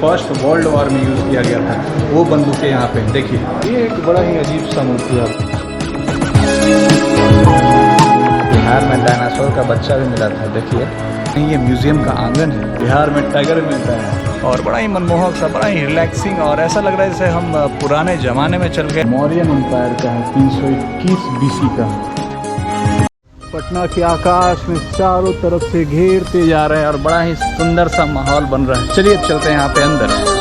First world war में use किया गया था, वो बंदूकें यहाँ पे देखिए। ये एक बड़ा ही अजीब सा मूर्ति है। बिहार में डायनासोर का बच्चा भी मिला था, देखिए। ये म्यूजियम का आंगन है। बिहार में टाइगर मिलता है और बड़ा ही मनमोहक सा, बड़ा ही रिलैक्सिंग, और ऐसा लग रहा है जैसे हम पुराने ज़माने में चल गए। मौर्यन एम्पायर का है, 321 BC का। पटना के आकाश में चारों तरफ से घेरते जा रहे हैं और बड़ा ही सुंदर सा माहौल बन रहा है। चलिए अब चलते हैं यहाँ पे अंदर।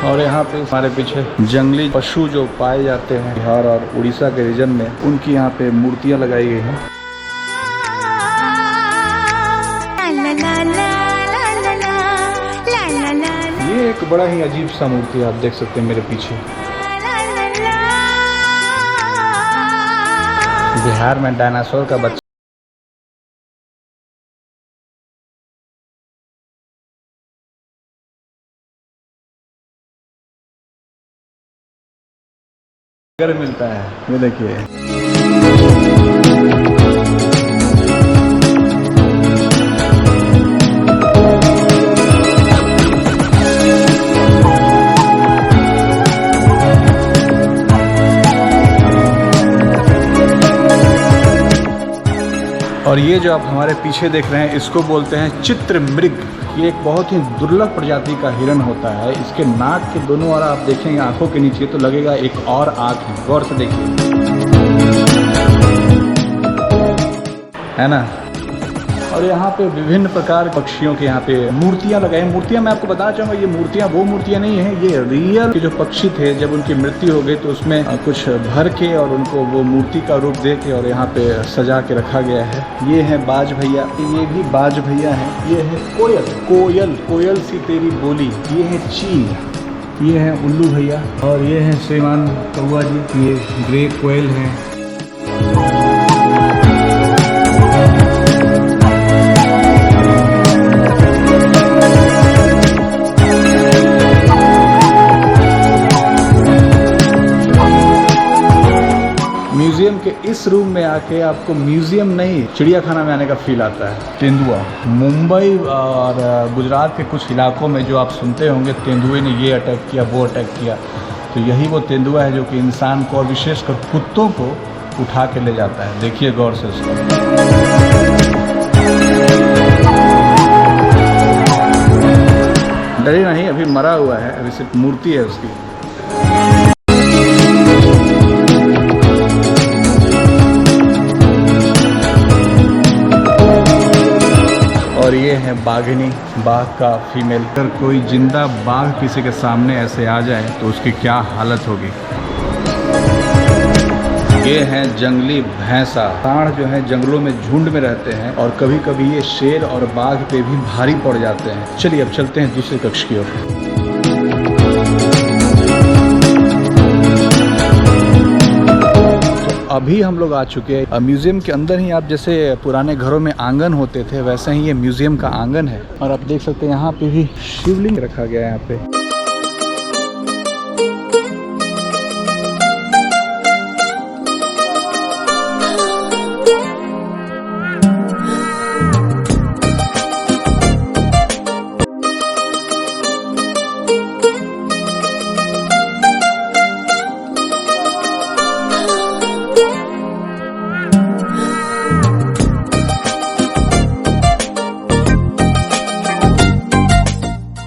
और यहाँ पे हमारे पीछे जंगली पशु जो पाए जाते हैं बिहार और उड़ीसा के रीजन में, उनकी यहाँ पे मूर्तियाँ लगाई गई हैं। ये एक बड़ा ही अजीब सा मूर्ति आप देख सकते हैं मेरे पीछे। बिहार में डायनासोर का बच्चा मिलता है, ये देखिए। और ये जो आप हमारे पीछे देख रहे हैं, इसको बोलते हैं चित्र मृग। ये एक बहुत ही दुर्लभ प्रजाति का हिरण होता है। इसके नाक के दोनों ओर आप देखेंगे आंखों के नीचे तो लगेगा एक और आंख है, गौर से देखिए, है ना। और यहाँ पे विभिन्न प्रकार के पक्षियों के यहाँ पे मूर्तियाँ लगाई। मूर्तियाँ मैं आपको बताना चाहूँगा, ये मूर्तियाँ वो मूर्तियाँ नहीं हैं, ये रियल के जो पक्षी थे, जब उनकी मृत्यु हो गई तो उसमें कुछ भर के और उनको वो मूर्ति का रूप दे के और यहाँ पे सजा के रखा गया है। ये है बाज भैया, ये भी बाज भैया है। ये है कोयल, कोयल कोयल सी तेरी बोली। ये है चील, ये है उल्लू भैया, और ये है श्रीमान कौआ जी, ये ग्रे कोयल है। म्यूजियम के इस रूम में आके आपको म्यूजियम नहीं, चिड़ियाखाना में आने का फील आता है। तेंदुआ, मुंबई और गुजरात के कुछ इलाकों में जो आप सुनते होंगे, तेंदुए ने ये अटैक किया, वो अटैक किया, तो यही वो तेंदुआ है जो कि इंसान को और विशेषकर कुत्तों को उठा के ले जाता है। देखिए गौर से उसको। डरे नहीं, अभी मरा हुआ है, अभी सिर्फ मूर्ति है उसकी। और ये है बाघिनी, बाघ का फीमेल। अगर कोई जिंदा बाघ किसी के सामने ऐसे आ जाए तो उसकी क्या हालत होगी। ये है जंगली भैंसा। सांड जो है जंगलों में झुंड में रहते हैं और कभी कभी ये शेर और बाघ पे भी भारी पड़ जाते हैं। चलिए अब चलते हैं दूसरे कक्ष की ओर। अभी हम लोग आ चुके हैं म्यूजियम के अंदर ही। आप जैसे पुराने घरों में आंगन होते थे, वैसे ही ये म्यूजियम का आंगन है। और आप देख सकते हैं यहाँ पे भी शिवलिंग रखा गया है यहाँ पे।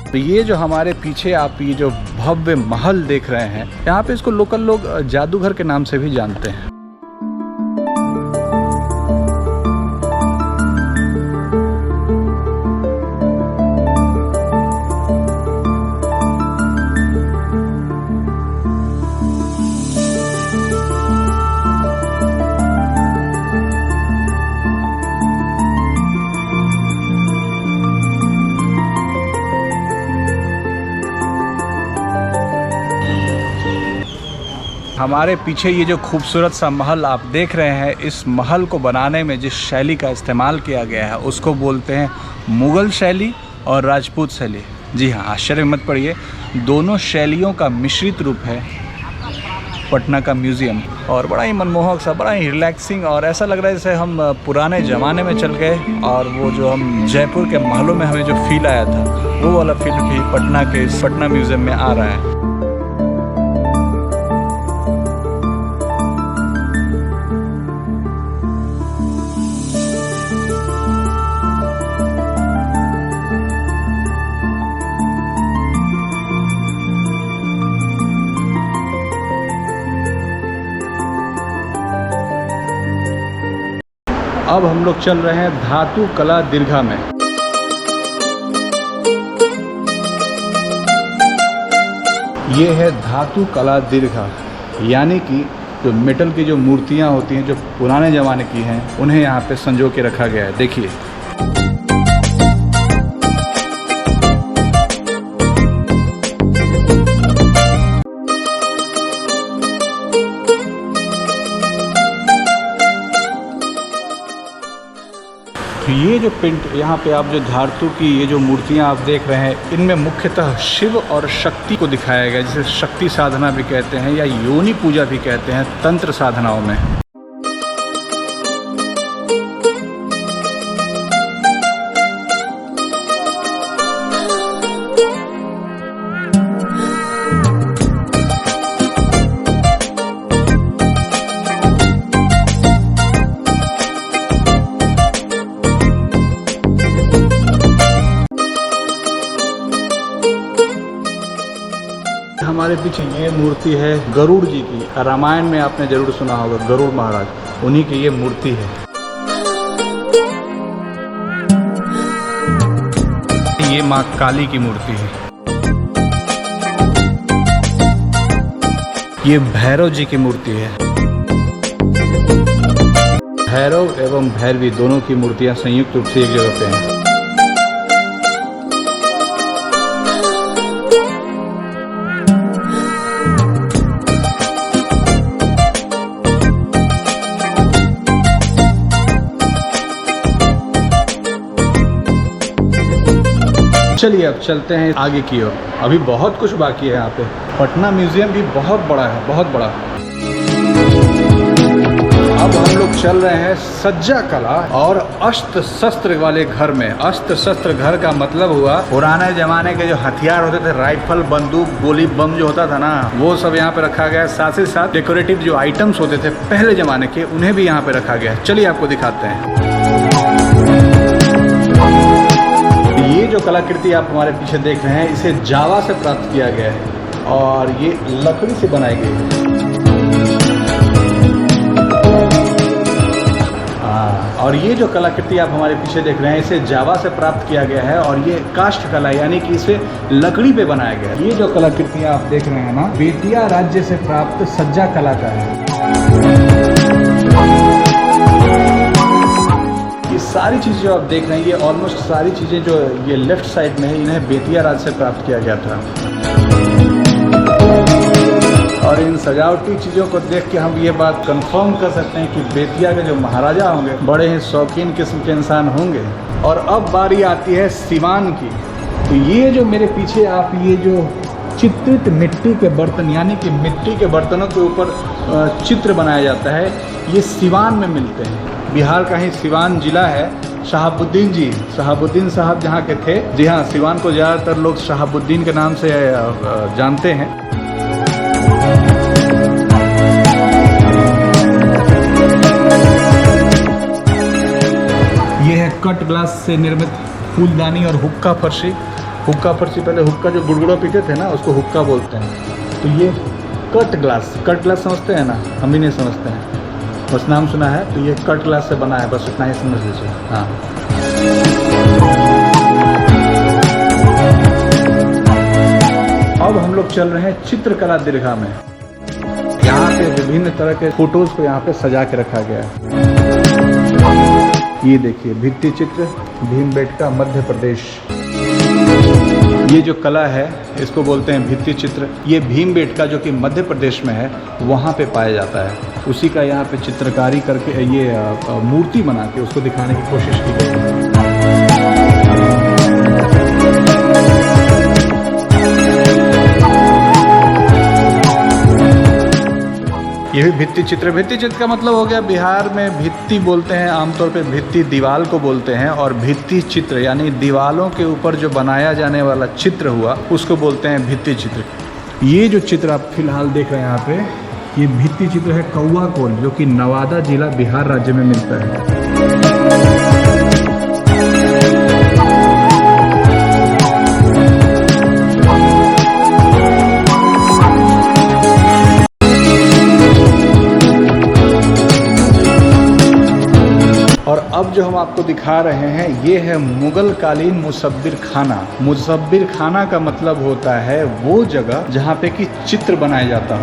तो ये जो हमारे पीछे आप ये जो भव्य महल देख रहे हैं, यहाँ पे इसको लोकल लोग जादूघर के नाम से भी जानते हैं। हमारे पीछे ये जो खूबसूरत सा महल आप देख रहे हैं, इस महल को बनाने में जिस शैली का इस्तेमाल किया गया है उसको बोलते हैं मुग़ल शैली और राजपूत शैली। जी हाँ, आश्चर्य मत पड़िए, दोनों शैलियों का मिश्रित रूप है पटना का म्यूज़ियम। और बड़ा ही मनमोहक सा, बड़ा ही रिलैक्सिंग, और ऐसा लग रहा है जैसे हम पुराने ज़माने में चल गए और वो जो हम जयपुर के महलों में हमें जो फील आया था वो वाला फील भी पटना के पटना म्यूज़ियम में आ रहा है। अब हम लोग चल रहे हैं धातु कला दीर्घा में। ये है धातु कला दीर्घा, यानी कि जो मेटल की जो मूर्तियां होती हैं जो पुराने ज़माने की हैं उन्हें यहाँ पे संजो के रखा गया है। देखिए ये जो पिंड यहाँ पे आप जो धातु की ये जो मूर्तियाँ आप देख रहे हैं इनमें मुख्यतः शिव और शक्ति को दिखाया गया, जिसे शक्ति साधना भी कहते हैं या योनि पूजा भी कहते हैं तंत्र साधनाओं में। हमारे पीछे ये मूर्ति है गरुड़ जी की। रामायण में आपने जरूर सुना होगा गरुड़ महाराज, उन्हीं की ये मूर्ति है। ये माँ काली की मूर्ति है। ये भैरव जी की मूर्ति है। भैरव एवं भैरवी दोनों की मूर्तियां संयुक्त रूप से एक जगह पे हैं। चलिए अब चलते हैं आगे की ओर। अभी बहुत कुछ बाकी है यहाँ पे। पटना म्यूजियम भी बहुत बड़ा है, बहुत बड़ा। अब हम लोग चल रहे हैं सज्जा कला और अस्त्र शस्त्र वाले घर में। अस्त्र शस्त्र घर का मतलब हुआ पुराने जमाने के जो हथियार होते थे, राइफल, बंदूक, गोली, बम जो होता था ना, वो सब यहाँ पे रखा गया है। साथ ही साथ डेकोरेटिव जो आइटम्स होते थे पहले जमाने के, उन्हें भी यहाँ पे रखा गया है। चलिए आपको दिखाते हैं। ये जो कलाकृति आप हमारे पीछे देख रहे हैं इसे जावा से प्राप्त किया गया है और ये लकड़ी से बनाई गई है। और ये जो कलाकृति आप हमारे पीछे देख रहे हैं इसे जावा से प्राप्त किया गया है और ये काष्ठ कला यानी कि इसे लकड़ी पे बनाया गया है। ये जो कलाकृतियाँ आप देख रहे हैं ना, बेतिया राज्य से प्राप्त सज्जा कला का है। ये सारी चीज़ें जो आप देख रहे हैं, ये ऑलमोस्ट सारी चीज़ें जो ये लेफ्ट साइड में है, इन्हें बेतिया राज्य से प्राप्त किया गया था। और इन सजावटी चीज़ों को देख के हम ये बात कंफर्म कर सकते हैं कि बेतिया के जो महाराजा होंगे बड़े ही शौकीन किस्म के इंसान होंगे। और अब बारी आती है सिवान की। तो ये जो मेरे पीछे आप ये जो चित्रित मिट्टी के बर्तन यानी कि मिट्टी के बर्तनों के ऊपर चित्र बनाया जाता है, ये सिवान में मिलते हैं। बिहार का ही सिवान जिला है। शहाबुद्दीन साहब जहाँ के थे। जी हाँ, सिवान को ज़्यादातर लोग शहाबुद्दीन के नाम से जानते हैं। ये है कट ग्लास से निर्मित फूलदानी और हुक्का फर्शी। हुक्का फर्शी, पहले हुक्का जो गुड़गुड़ा पीते थे ना उसको हुक्का बोलते हैं। तो ये कट ग्लास समझते हैं ना, हम ही नहीं समझते हैं, बस नाम सुना है। तो ये कट ग्लास से बना है, बस इतना ही समझ लीजिए। हाँ, अब हम लोग चल रहे हैं चित्रकला दीर्घा में। यहाँ पे विभिन्न तरह के फोटोज को यहाँ पे सजा के रखा गया है। ये देखिए भित्ति चित्र, भीमबेटका, मध्य प्रदेश। ये जो कला है इसको बोलते हैं भित्ति चित्र। ये भीमबेटका जो कि मध्य प्रदेश में है वहाँ पे पाया जाता है। उसी का यहाँ पे चित्रकारी करके ये मूर्ति बना के उसको दिखाने की कोशिश की गई है। ये भित्ति चित्र। भित्ति चित्र का मतलब हो गया, बिहार में भित्ति बोलते हैं आमतौर पे, भित्ति दीवाल को बोलते हैं, और भित्ति चित्र यानी दीवालों के ऊपर जो बनाया जाने वाला चित्र हुआ उसको बोलते हैं भित्ति चित्र। ये जो चित्र आप फिलहाल देख रहे हैं यहाँ पे, ये भित्ति चित्र है कौआ कोल, जो कि नवादा जिला बिहार राज्य में मिलता है। और अब जो हम आपको दिखा रहे हैं ये है मुगल कालीन मुसब्बिर खाना। मुसब्बिर खाना का मतलब होता है वो जगह जहाँ पे कि चित्र बनाया जाता है।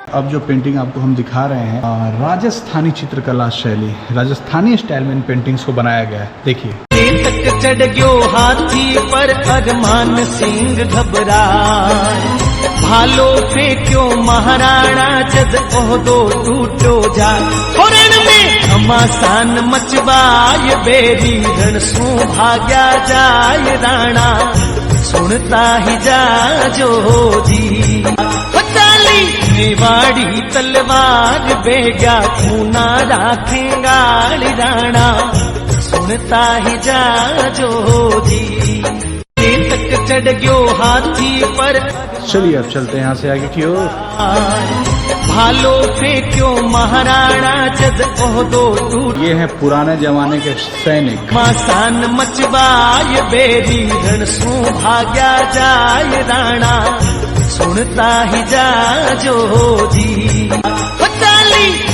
अब जो पेंटिंग आपको हम दिखा रहे हैं राजस्थानी चित्रकला शैली, राजस्थानी स्टाइल में इन पेंटिंग्स को बनाया गया है। देखिए। तक चढ़ गयो हाथी पर अरमान सिंह घबराए, भालो फेंक्यो महाराणा जद ओहदो टूटो जाए, रण में घमासान मचवाय बेरी रण सू भाग्या जाय राणा, सुनता ही जा जो जी मेवाड़ी तलवार बेगा खूना राखेगा राणा, सुनता ही जा जो जी तक चढ़ गयो हाथी पर। चलिए अब चलते हैं यहाँ से आगे की ओर। भालो फेंक्यो महाराणा जद ओहदो टूट, ये है पुराने जमाने के सैनिक। मासान मचवाय बेरी रण सू भाग्या जाय राणा, सुनता ही जा जो जी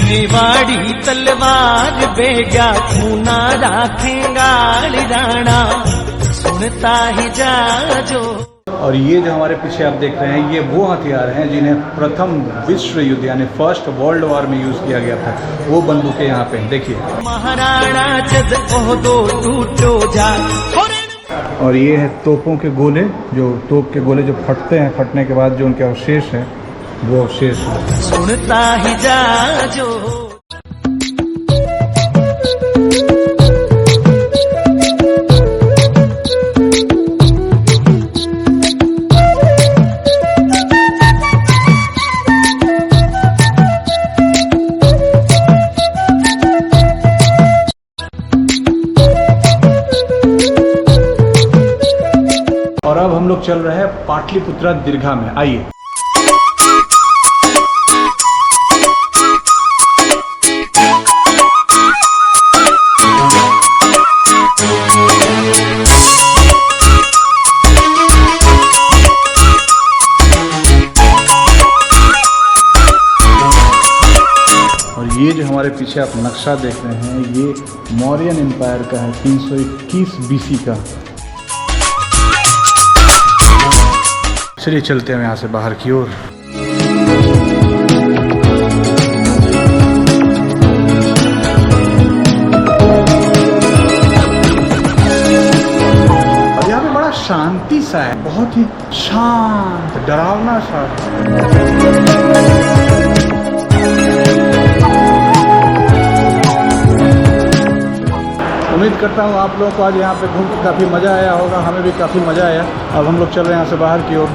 मेवाड़ी तलवार बेगा खूना राखेगा राणा, सुनता ही जा जो। और ये जो हमारे पीछे आप देख रहे हैं ये वो हथियार हैं जिन्हें प्रथम विश्व युद्ध यानी फर्स्ट वर्ल्ड वॉर में यूज किया गया था, वो बंदूकें यहाँ पे देखिए। महाराणा जद ओहदो टूटो जा। और ये है तोपों के गोले, जो तोप के गोले जो फटते हैं, फटने के बाद जो उनके अवशेष हैं वो अवशेष हैं। सुनता ही जा जो। और अब हम लोग चल रहे हैं पाटलिपुत्रा दीर्घा में, आइए। और ये जो हमारे पीछे आप नक्शा देख रहे हैं ये मौर्यन एम्पायर का है, 321 BC का। चलिए चलते हैं यहाँ से बाहर की ओर। और यहाँ पे बड़ा शांति सा है, बहुत ही शांत, डरावना सा। उम्मीद करता हूँ आप लोगों को आज यहाँ पे घूम के काफ़ी मज़ा आया होगा, हमें भी काफ़ी मज़ा आया। अब हम लोग चल रहे हैं यहाँ से बाहर की ओर।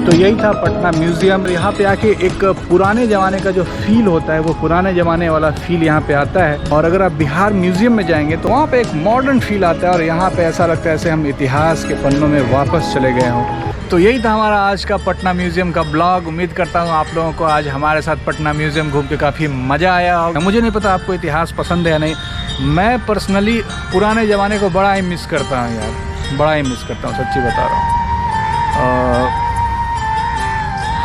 तो यही था पटना म्यूज़ियम। यहाँ पे आके एक पुराने ज़माने का जो फील होता है वो पुराने ज़माने वाला फील यहाँ पे आता है। और अगर आप बिहार म्यूज़ियम में जाएंगे तो वहाँ पे एक मॉडर्न फील आता है और यहाँ पे ऐसा लगता है जैसे हम इतिहास के पन्नों में वापस चले गए हों। तो यही था हमारा आज का पटना म्यूज़ियम का ब्लॉग। उम्मीद करता हूँ आप लोगों को आज हमारे साथ पटना म्यूज़ियम घूम के काफ़ी मज़ा आया होगा। मुझे नहीं पता आपको इतिहास पसंद है या नहीं, मैं पर्सनली पुराने ज़माने को बड़ा ही मिस करता हूँ यार, बड़ा ही मिस करता हूँ, सच्ची बता रहा हूँ।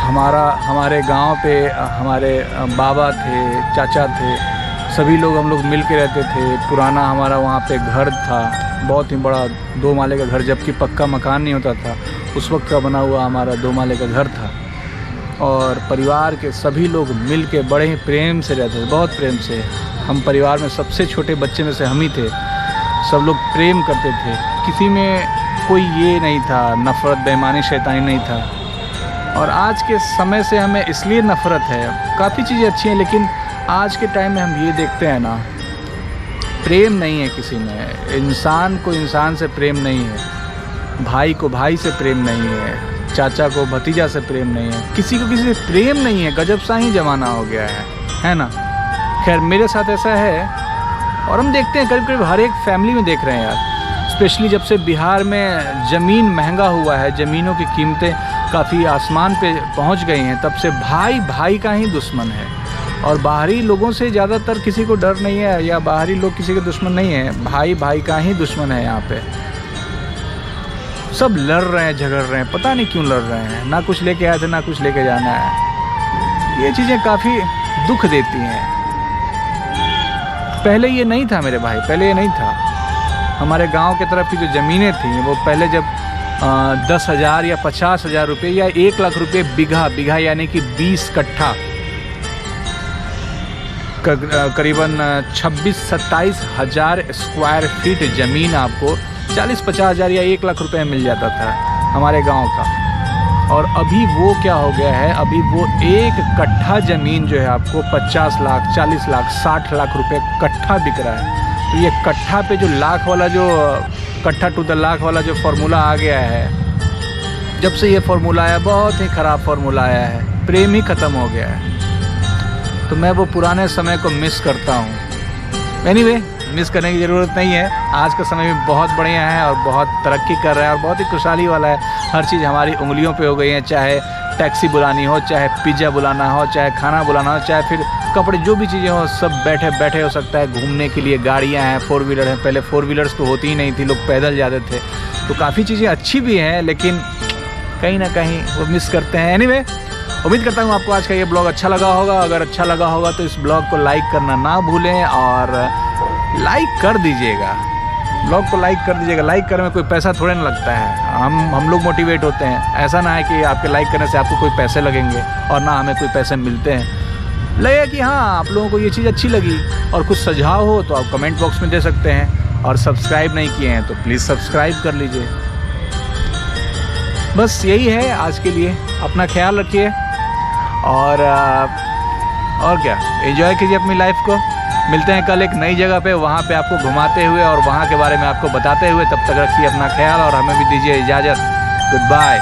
हमारे गांव पे हमारे बाबा थे, चाचा थे, सभी लोग हम लोग मिल के रहते थे। पुराना हमारा वहाँ पे घर था, बहुत ही बड़ा 2 माले का घर, जबकि पक्का मकान नहीं होता था उस वक्त का बना हुआ हमारा 2 माले का घर था। और परिवार के सभी लोग मिल के बड़े ही प्रेम से रहते थे, बहुत प्रेम से। हम परिवार में सबसे छोटे बच्चे में से हम ही थे। सब लोग प्रेम करते थे, किसी में कोई ये नहीं था, नफ़रत बेईमानी शैतानी नहीं था। और आज के समय से हमें इसलिए नफ़रत है, काफ़ी चीज़ें अच्छी हैं लेकिन आज के टाइम में हम ये देखते हैं ना, प्रेम नहीं है किसी में, इंसान को इंसान से प्रेम नहीं है, भाई को भाई से प्रेम नहीं है, चाचा को भतीजा से प्रेम नहीं है, किसी को किसी से प्रेम नहीं है। गजब सा ही ज़माना हो गया है ना। खैर मेरे साथ ऐसा है और हम देखते हैं करीब करीब हर एक फैमिली में देख रहे हैं यार, स्पेशली जब से बिहार में ज़मीन महंगा हुआ है, ज़मीनों की कीमतें काफ़ी आसमान पे पहुंच गई हैं, तब से भाई भाई का ही दुश्मन है और बाहरी लोगों से ज़्यादातर किसी को डर नहीं है, या बाहरी लोग किसी के दुश्मन नहीं है, भाई भाई का ही दुश्मन है। यहाँ पे सब लड़ रहे हैं, झगड़ रहे हैं, पता नहीं क्यों लड़ रहे हैं, ना कुछ लेके आए थे ना कुछ लेके जाना है। ये चीज़ें काफ़ी दुख देती हैं। पहले ये नहीं था मेरे भाई, पहले ये नहीं था। हमारे गांव के तरफ की जो ज़मीनें थी वो पहले जब 10,000 या 50,000 रुपये या 1 लाख रुपये बीघा यानी कि 20 कट्ठा, करीबन 26-27 हज़ार स्क्वायर फीट ज़मीन आपको 40-50 हज़ार या 1 लाख रुपये मिल जाता था हमारे गांव का। और अभी वो क्या हो गया है, अभी वो 1 कट्ठा ज़मीन जो है आपको 50 लाख, 40 लाख, 60 लाख रुपये कट्ठा बिक रहा है। तो ये कट्ठा पे जो लाख वाला, जो कट्ठा टू द लाख वाला जो फार्मूला आ गया है, जब से ये फार्मूला आया, बहुत ही ख़राब फार्मूला आया है, प्रेम ही ख़त्म हो गया है। तो मैं वो पुराने समय को मिस करता हूँ। एनीवे, मिस करने की ज़रूरत नहीं है, आज का समय भी बहुत बढ़िया है और बहुत तरक्की कर रहा है और बहुत ही खुशहाली वाला है। हर चीज़ हमारी उंगलियों पे हो गई है, चाहे टैक्सी बुलानी हो, चाहे पिज़्ज़ा बुलाना हो, चाहे खाना बुलाना हो, चाहे फिर कपड़े, जो भी चीज़ें हो सब बैठे बैठे हो सकता है। घूमने के लिए गाड़ियाँ हैं, 4 व्हीलर हैं, पहले 4 व्हीलर्स तो होती ही नहीं थी, लोग पैदल जाते थे। तो काफ़ी चीज़ें अच्छी भी हैं लेकिन कहीं ना कहीं वो मिस करते हैं। एनीवे, उम्मीद करता हूँ आपको आज का ये ब्लॉग अच्छा लगा होगा। अगर अच्छा लगा होगा तो इस ब्लॉग को लाइक करना ना भूलें और लाइक कर दीजिएगा, ब्लॉग को लाइक कर दीजिएगा। लाइक करने में कोई पैसा थोड़े ना लगता है, हम लोग मोटिवेट होते हैं। ऐसा ना है कि आपके लाइक करने से आपको कोई पैसे लगेंगे और ना हमें कोई पैसे मिलते हैं। लगे कि हाँ आप लोगों को ये चीज़ अच्छी लगी और कुछ सुझाव हो तो आप कमेंट बॉक्स में दे सकते हैं, और सब्सक्राइब नहीं किए हैं तो प्लीज़ सब्सक्राइब कर लीजिए। बस यही है आज के लिए। अपना ख्याल रखिए और क्या, एंजॉय कीजिए अपनी लाइफ को। मिलते हैं कल एक नई जगह पे, वहाँ पे आपको घुमाते हुए और वहाँ के बारे में आपको बताते हुए। तब तक रखिए अपना ख्याल और हमें भी दीजिए इजाज़त। Good bye.